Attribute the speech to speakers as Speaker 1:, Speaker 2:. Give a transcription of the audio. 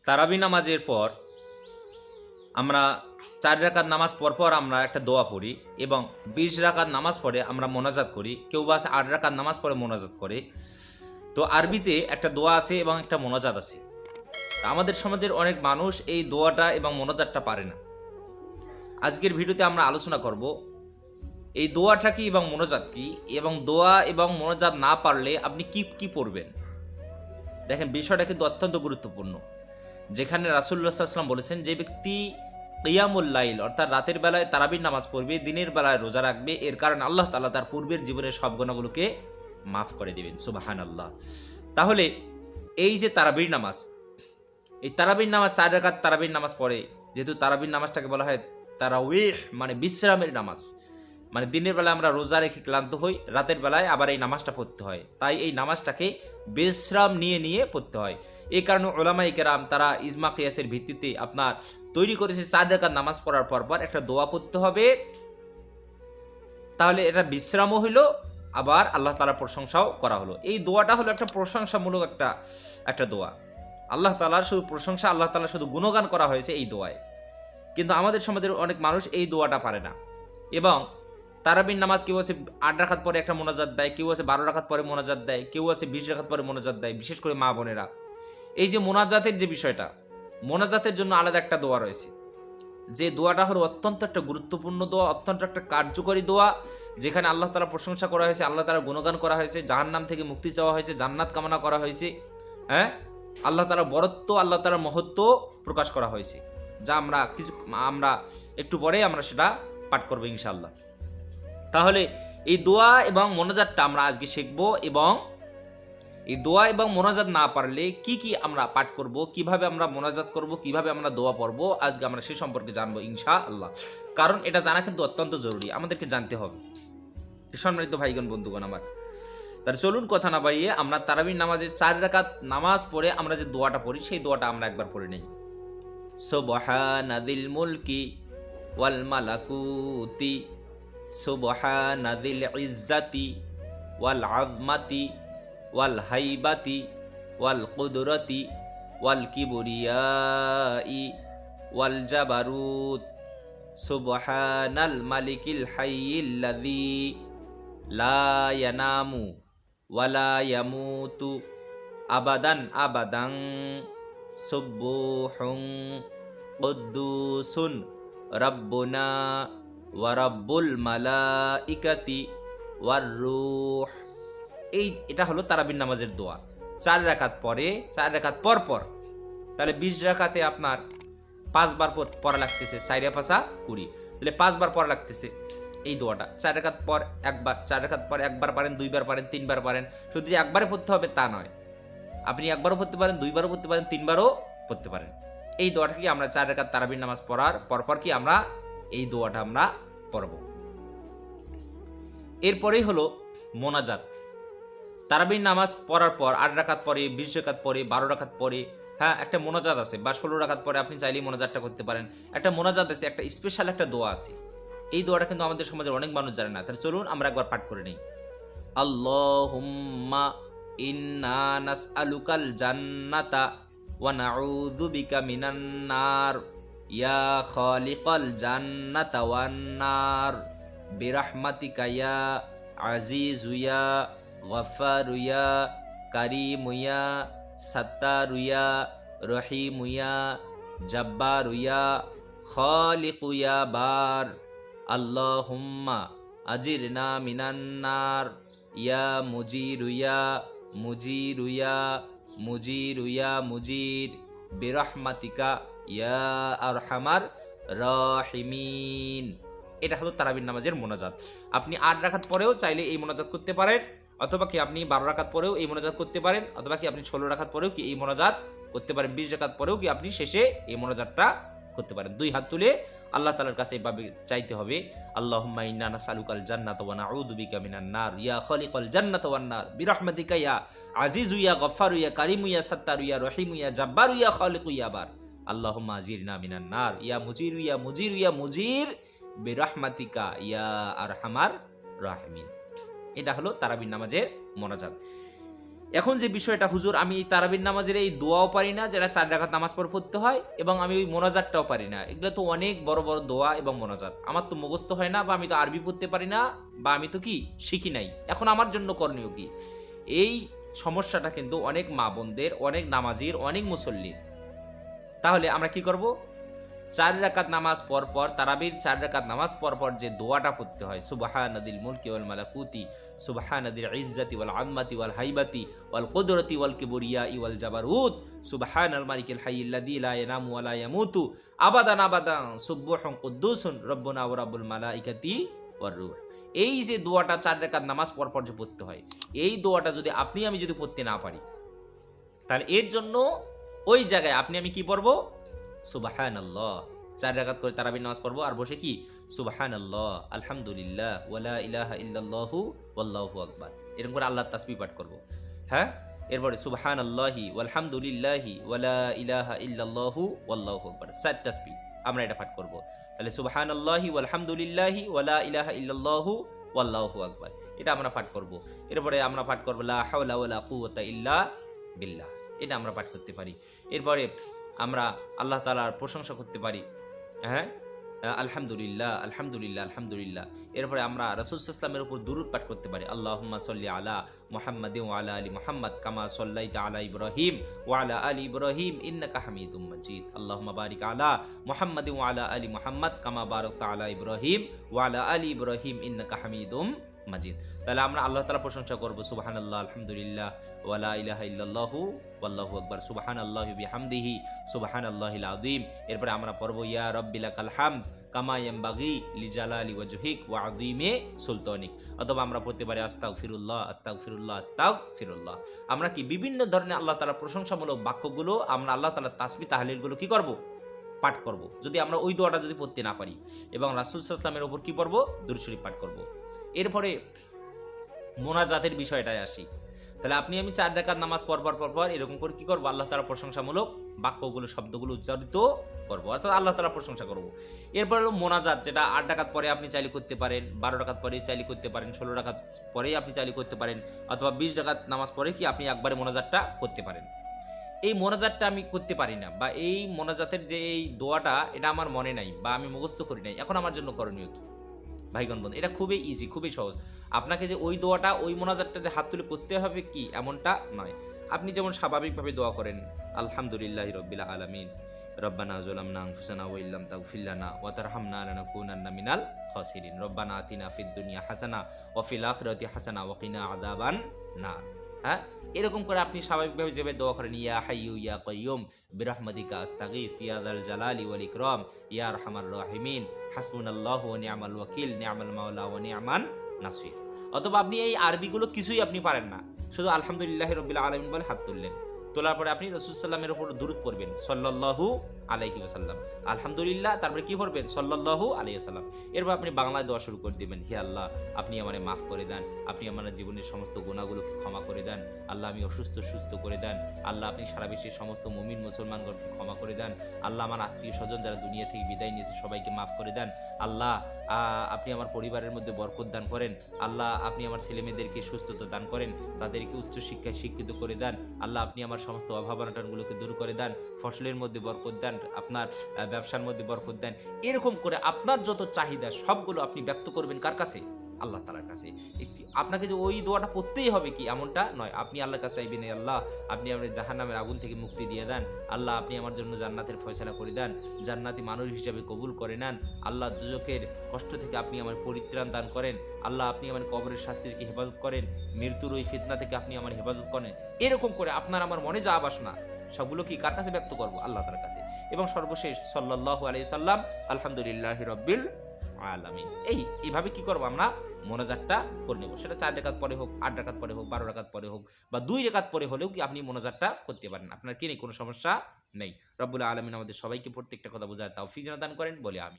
Speaker 1: তারাবি নামাজের পর আমরা 4 রাকাত নামাজ পর আমরা একটা দোয়া পড়ি এবং 20 রাকাত নামাজ পড়ে আমরা মোনাজাত করি। কেউ বা 8 রাকাত নামাজ পড়ে মোনাজাত করে। তো আরবিতে একটা দোয়া আছে এবং একটা মোনাজাত আছে। আমাদের সমাজের অনেক মানুষ এই দোয়াটা এবং মোনাজাতটা পারে না। আজকের ভিডিওতে আমরা আলোচনা করব এই দোয়াটা কি এবং মোনাজাত কি, এবং দোয়া এবং মোনাজাত না পারলে আপনি কি কি পড়বেন। দেখেন, বিষয়টা কিন্তু অত্যন্ত গুরুত্বপূর্ণ। যেখানে রাসূলুল্লাহ সাল্লাল্লাহু আলাইহি ওয়াসাল্লাম বলেছেন, যে ব্যক্তি কিয়ামুল লাইল অর্থাৎ রাতের বেলায় তারাবির নামাজ পড়বে, দিনের বেলায় রোজা রাখবে, এর কারণে আল্লাহ তাআলা তার পূর্বের জীবনের সব গুনাহগুলোকে মাফ করে দিবেন। সুবহানাল্লাহ। তাহলে এই যে তারাবির নামাজ, এই তারাবির নামাজ 4 রাকাত তারাবির নামাজ পড়ে, যেহেতু তারাবির নামাজটাকে বলা হয় তারাউইহ মানে বিশ্রামের নামাজ, মানে দিনের বেলায় আমরা রোজা রেখে ক্লান্ত হই, রাতের বেলায় আবার এই নামাজটা পড়তে হয়। তাই এই নামাজটাকে বিশ্রাম নিয়ে নিয়ে পড়তে হয়। এই কারণে উলামায়ে কেরাম তারা ইজমা কিয়াসের ভিত্তিতে আপনার তৈরি করেছে 4 রাকাত নামাজ পড়ার পর একটা দোয়া পড়তে হবে। তাহলে এটা বিশ্রামও হইল, আবার আল্লাহ তাআলার প্রশংসাও করা হলো। এই দোয়াটা হলো একটা প্রশংসামূলক একটা দোয়া। আল্লাহ তাআলার শুধু প্রশংসা, আল্লাহ তাআলার শুধু গুণগান করা হয়েছে এই দোয়ায়। কিন্তু আমাদের সমাজের অনেক মানুষ এই দোয়াটা পারে না। এবং তারাবির নামাজ কেউ আছে 8 রাকাত পরে একটা মোনাজাত দেয়, কেউ আছে 12 রাকাত পরে মোনাজাত দেয়, কেউ আছে 20 রাকাত পরে মোনাজাত দেয়। বিশেষ করে মা বোনেরা এই যে মোনাজাতের যে বিষয়টা, মোনাজাতের জন্য আলাদা একটা দোয়া রয়েছে, যে দোয়াটা হলো অত্যন্ত একটা গুরুত্বপূর্ণ দোয়া, অত্যন্ত একটা কার্যকরী দোয়া, যেখানে আল্লাহ তাআলা প্রশংসা করা হয়েছে, আল্লাহ তাআলা গুণগান করা হয়েছে, জাহান্নাম থেকে মুক্তি চাওয়া হয়েছে, জান্নাত কামনা করা হয়েছে। হ্যাঁ, আল্লাহ তাআলার বরত্ব, আল্লাহ তাআলার মহত্ব প্রকাশ করা হয়েছে, যা আমরা একটু পরে আমরা সেটা পাঠ করবো ইনশাআল্লাহ। তাহলে এই দোয়া এবং মোনাজাতটা আমরা আজকে শিখবো, এবং এই দোয়া এবং মোনাজাত না পারলে কি কি আমরা পাঠ করব, কিভাবে আমরা মোনাজাত করব, কিভাবে আমরা দোয়া পড়বো, আজকে আমরা সে সম্পর্কে জানবো ইনশাআল্লাহ। কারণ এটা জানা কিন্তু অত্যন্ত জরুরি, আমাদেরকে জানতে হবে। সম্মানিত ভাইগণ, বন্ধুগণ আমার, তার চলুন কথা না বাড়িয়ে আমরা তারাবির নামাজে 4 রাকাত নামাজ পড়ে আমরা যে দোয়াটা পড়ি, সেই দোয়াটা আমরা একবার পড়ে নেই। সুবহানাদিল মুলকি ওয়াল মালাকুতি সুবহানাদিল ইজ্জাতি ওয়াল আযমাতি ওয়াল হাইবাতি ওয়াল কুদরতি ওয়াল কিবরিয়াই ওয়াল জাবারুত সুবহানাল মালিকিল হাইয়িল্লাযী লা ইয়ানামু ওয়ালা ইয়ামুতু আবাদান আবাদান সুবহুন কুদ্দুসুন রাব্বুনা ওয়া রাব্বুল মালাইকাতি ওয়ার রূহ। এটা হলো তারাবির নামাজের দোয়া। 4 রাকাত পরে, 4 রাকাত পর তাহলে 20 রাকাতে আপনার 5 বার পড়া লাগতেছে, 4 5 20, তাহলে 5 বার পড়া লাগতেছে এই দোয়াটা। 4 রাকাত পর একবার, 4 রাকাত পর একবার পারেন, 2 বার পারেন, 3 বার পারেন। শুধু যে একবারে পড়তে হবে তা নয়, আপনি একবারও পড়তে পারেন, 2 বারও পড়তে পারেন, 3 বারও পড়তে পারেন। এই দোয়াটা কি আমরা 4 রাকাত তারাবির নামাজ পড়ার পর কি আমরা এই দোয়াটা আমরা পড়ব। এরপরেই হলো মোনাজাত। তারাবির নামাজ পড়ার পর 8 রাকাত পরে, 20 রাকাত পরে, 12 রাকাত পরে, হ্যাঁ, একটা মোনাজাত আছে, বা 16 রাকাত পরে আপনি চাইলেই মোনাজাতটা করতে পারেন। একটা মোনাজাত আছে, একটা স্পেশাল একটা দোয়া আছে। এই দোয়াটা কিন্তু আমাদের সমাজের অনেক মানুষ জানে না। তাহলে চলুন আমরা একবার পাঠ করে নেই। আল্লাহুম্মা ইন্না নাসআলুকাল জান্নাতা ওয়া নাউযু বিকা মিনান নার ইয়া খালিকাল জান্নাতা ওয়ান নার বিরহমাতিকা ইয়া আজিজু ইয়া গফফারু ইয়া কারীমু ইয়া সাত্তারু ইয়া রহিমু ইয়া জাব্বারু ইয়া খালিকু ইয়া বার। আল্লাহুম্মা আজিরনা মিনান নার ইয়া মুজিরু ইয়া মুজিরু ইয়া মুজিরু ইয়া মুজির বিরহমাতিকা ইয়া আরহামার রাহিমিন। এটা হলো তারাবির নামাজের মোনাজাত। আপনি 8 রাকাত পরেও চাইলে এই মোনাজাত করতে পারেন, অথবা কি আপনি 12 রাকাত পরেও এই মোনাজাত করতে পারেন, অথবা কি আপনি 16 রাকাত পরেও কি এই মোনাজাত করতে পারেন, 20 রাকাত পরেও কি আপনি শেষে এই মোনাজাতটা করতে পারেন। 2 হাত তুলে আল্লাহ তাআলার কাছে এভাবে চাইতে হবে, আল্লাহুম্মা ইন্না নাসআলুকাল জান্নাতা ওয়া নাউযু বিকা মিনান নার ইয়া খালিকাল জান্নাতা ওয়ান নার বিরহমাতিকা ইয়া আজিজু ইয়া গফফারু ইয়া কারীমু ইয়া সাত্তারু ইয়া রহিমু ইয়া জাব্বারু ইয়া খালিকু ইয়া বার। আল্লাহুম্মা আজিরনা মিনান নার ইয়া মুজিরু ইয়া মুজিরু ইয়া মুজির বিরহমাতিকা ইয়া আরহামার রাহিমিন। এটা হলো তারাবির নামাজের মোনাজাত। এখন যে বিষয়টা হুজুর, আমি এই তারাবির নামাজের এই দোয়াও পারি না যেটা 4 রাকাত নামাজ পড়ে পড়তে হয়, এবং আমি ওই মোনাজাতটাও পারি না। এগুলো তো অনেক বড় বড় দোয়া এবং মোনাজাত, আমার তো মুখস্থ হয় না, বা আমি তো আরবি পড়তে পারি না, বা আমি তো কি শিখি নাই। এখন আমার জন্য করণীয় কি? এই সমস্যাটা কিন্তু অনেক মা বোনদের, অনেক নামাজির, অনেক মুসল্লির। তাহলে আমরা কি করব? 4 রাকাত নামাজ পর পর, তারাবির 4 রাকাত নামাজ পর পর যে দোয়াটা পড়তে হয়, সুবহানাদিল মুলকি ওয়াল মালাকুতি, সুবহানাদিল ইজ্জাতি ওয়াল আযমাতি ওয়াল হাইবাতি ওয়াল কুদরতি ওয়াল কিবরিয়াই ওয়াল জাবারুত, সুবহানাল মালিকিল হাইয়্যিল্লাযী লা ইয়ানামু ওয়া লা ইয়ামুতু আবাদান আবাদান, সুবহুন কুদ্দুসুন রব্বুনা ওয়া রাব্বুল মালাইকাতি ওয়ার রূহ। এই যে দোয়াটা 4 রাকাত নামাজ পর পর যে পড়তে হয়, এই দোয়াটা যদি আপনি আমি যদি পড়তে না পারি, তাহলে এর জন্য ওই জায়গায় আপনি আমি কি পড়বো? সুবহানাল্লাহ। 4 রাকাত করে তারাবির নামাজ পড়বো, আর বসে কি সুবহানাল্লাহ, আলহামদুলিল্লাহ, ওয়ালা ইলাহা ইল্লাল্লাহু ওয়াল্লাহু আকবার, এরকম করে আল্লাহর তাসবিহ পাঠ করব। হ্যাঁ, এরপরে সুবহানাল্লাহি ওয়ালহামদুলিল্লাহি ওয়ালা ইলাহা ইল্লাল্লাহু ওয়াল্লাহু আকবার, 4 তাসবিহ আমরা এটা পাঠ করব। তাহলে সুবহানাল্লাহি ওয়ালহামদুলিল্লাহি ওয়ালা ইলাহা ইল্লাল্লাহু ওয়াল্লাহু আকবার, এটা আমরা পাঠ করব। এরপরে আমরা পাঠ করব লা হাওলা ওয়ালা কুওয়াতা ইল্লা বিল্লাহ, এটা আমরা পাঠ করতে পারি। এরপরে আমরা আল্লাহ তাআলার প্রশংসা করতে পারি। হ্যাঁ, আলহামদুলিল্লাহ আলহামদুলিল্লাহ আলহামদুলিল্লাহ। এরপরে আমরা রাসূল সাল্লাল্লাহু আলাইহি ওয়াসাল্লামের উপর দুরূদ পাঠ করতে পারি। আল্লাহুম্মা সাল্লি আলা মুহাম্মাদিন ওয়া আলা আলি মুহাম্মাদ কামা সাল্লাইতা আলা ইব্রাহিম ওয়া আলা আলি ইব্রাহিম ইন্নাকা হামিদুম মাজিদ। আল্লাহুম্মা বারিক আলা মুহাম্মাদিন ওয়া আলা আলি মুহাম্মাদ কামা বারাকতা আলা ইব্রাহিম ওয়া আলা আলি ইব্রাহিম ইন্নাকা হামিদুম মাজিদ। তাহলে আমরা আল্লাহ তাআলা প্রশংসা করব, সুবহানাল্লাহ আলহামদুলিল্লাহ ওয়ালা ইলাহা ইল্লাল্লাহু ওয়াল্লাহু আকবার, সুবহানাল্লাহি বিহামদিহি সুবহানাল্লাহিল আযীম। এরপরে আমরা পড়ব ইয়া রাব্বি লাকাল হামদ কামা ইয়ানবাগি লিজালালি ওয়াজহিক ওয়া আযীমি সুলতানিক। অথবা আমরা পড়তে পারি আস্তাগফিরুল্লাহ আস্তাগফিরুল্লাহ আস্তাগফিরুল্লাহ। আমরা কি বিভিন্ন ধরনের আল্লাহ তাআলার প্রশংসামূলক বাক্যগুলো, আমরা আল্লাহ তাআলার তাসবিহ তাহলিলগুলো কি করব? পাঠ করব। যদি আমরা ওই দোয়াটা যদি পড়তে না পারি, এবং রাসূল সাল্লাল্লাহু আলাইহি ওয়াসাল্লামের উপর কি পড়ব? দুরূদ শরীফ পাঠ করব। এরপরে মোনাজাতের বিষয়টায় আসি। তাহলে আপনি আমি 4 রাকাত নামাজ পর এরকম করে কি করব? আল্লাহ তাআলার প্রশংসামূলক বাক্যগুলো, শব্দগুলো উচ্চারিত করব, অর্থাৎ আল্লাহ তাআলার প্রশংসা করব। এরপর হলো মোনাজাত, যেটা 8 রাকাত পরে আপনি চাইলে করতে পারেন, 12 রাকাত পরে চাইলে করতে পারেন, 16 রাকাত পরেই আপনি চাইলে করতে পারেন, অথবা 20 রাকাত নামাজ পরে কি আপনি একবারে মোনাজাতটা করতে পারেন। এই মোনাজাতটা আমি করতে পারি না, বা এই মোনাজাতের যে এই দোয়াটা, এটা আমার মনে নাই, বা আমি মুখস্থ করি নাই। এখন আমার জন্য করণীয় কি? ভাইগণ বন্ধু, এটা খুবই ইজি, খুবই সহজ। আপনাকে যে ওই দোয়াটা, ওই মোনাজাতটা যে হাত তুলে করতে হবে কি, এমনটা নয়। আপনি যেমন স্বাভাবিকভাবে দোয়া করেন, আলহামদুলিল্লাহি রাব্বিল আলামিন, রব্বানা যালামনা আনফুসানা ওয়া ইল্লাম তাগফির লানা ওয়া তারহামনা লানাকুনান্না মিনাল খাসিরিন, রব্বানা আতিনা ফিদ দুনিয়া হাসানা ওয়া ফিল আখিরাতি হাসানা ওয়া কিনা আযাবান নার। হ্যাঁ, এরকম করে আপনি স্বাভাবিকভাবে যেভাবে দোয়া করেন, ইয়া হাইয়ু ইয়া কাইয়ুম বিরহমাতিকা আস্তাগীথ ইয়া যাল জালালি ওয়াল ইকরাম ইয়া আরহামার রাহিমিন হাসবুনাল্লাহু ওয়া নি'মাল ওয়াকিল নি'মাল মাওলা ওয়া নি'মান নাসির। অথবা আপনি এই আরবিগুলো কিছুই আপনি পারেন না, শুধু আলহামদুলিল্লাহি রাব্বিল আলামিন বলে হাত তুললেন, তোলার পরে আপনি রাসূল সাল্লামের উপর দুরূদ পড়বেন, সাল্লাল্লাহু আলাইহি ওয়াসাল্লাম, আলহামদুলিল্লাহ, তারপরে কি পড়বেন? সাল্লাল্লাহু আলাইহি ওয়াসাল্লাম। এরপর আপনি বাংলায় দোয়া শুরু করে দিবেন, হে আল্লাহ, আপনি আমারে মাফ করে দেন, আপনি আমার জীবনের সমস্ত গুনাহগুলো ক্ষমা করে দেন, আল্লাহ আমি অসুস্থ সুস্থ করে দেন, আল্লাহ আপনি সারা বিশ্বের সমস্ত মুমিন মুসলমানগণকে ক্ষমা করে দেন, আল্লাহ আমার আত্মীয় স্বজন যারা দুনিয়া থেকে বিদায় নিয়েছে সবাইকে মাফ করে দেন, আল্লাহ আপনি আমার পরিবারের মধ্যে বরকত দান করেন, আল্লাহ আপনি আমার ছেলেমেয়েদেরকে সুস্থতা দান করেন, তাদেরকে উচ্চ শিক্ষায় শিক্ষিত করে দেন, আল্লাহ আপনি আমার সমস্ত অভাব অনটনগুলোকে দূর করে দেন, ফসলের মধ্যে বরকত দেন, আপনার ব্যবসার মধ্যে বরকত দেন। এরকম করে আপনার যত চাহিদা সবগুলো আপনি ব্যক্ত করবেন কার কাছে? আল্লাহ তাআলার কাছে। আপনাকে যে ওই দোয়াটা পড়তেই হবে কি, এমনটা নয়। আপনি আল্লাহর কাছে চাইবেন, আল্লাহ আপনি আমার জাহান্নামের আগুন থেকে মুক্তি দিয়ে দেন, আল্লাহ আপনি আমার জন্য জান্নাতের ফয়সালা করে দেন, জান্নাতি মানুষ হিসেবে কবুল করে নেন, আল্লাহ দুজকের কষ্ট থেকে আপনি আমার পরিত্রাণ দান করেন, আল্লাহ আপনি আমার কবরের শাস্তি থেকে হেফাজত করেন, মৃত্যুর ওই ফিতনা থেকে আপনি আমার হেফাজত করেন। এরকম করে আপনার আমার মনে যা বাসনা সবগুলো কি কার কাছে ব্যক্ত করব? আল্লাহ তাআলার কাছে। এবং সর্বশেষ সাল্লাল্লাহু আলাইহি সাল্লাম আলহামদুলিল্লাহি রাব্বিল আলামিন। এইভাবে কি করব? আমরা মোনাজাতটা করে নেব। সেটা 4 রাকাত পরে হোক, 8 রাকাত পরে হোক, 12 রাকাত পরে হোক, বা 2 রাকাত পরে হলেও কি আপনি মোনাজাতটা করতে পারেন। আপনার কি নেই, কোনো সমস্যা নেই। রব্বুল আলামিন আমাদের সবাইকে প্রত্যেকটা কথা বোঝার তৌফিক দান করেন, বলি আমিন।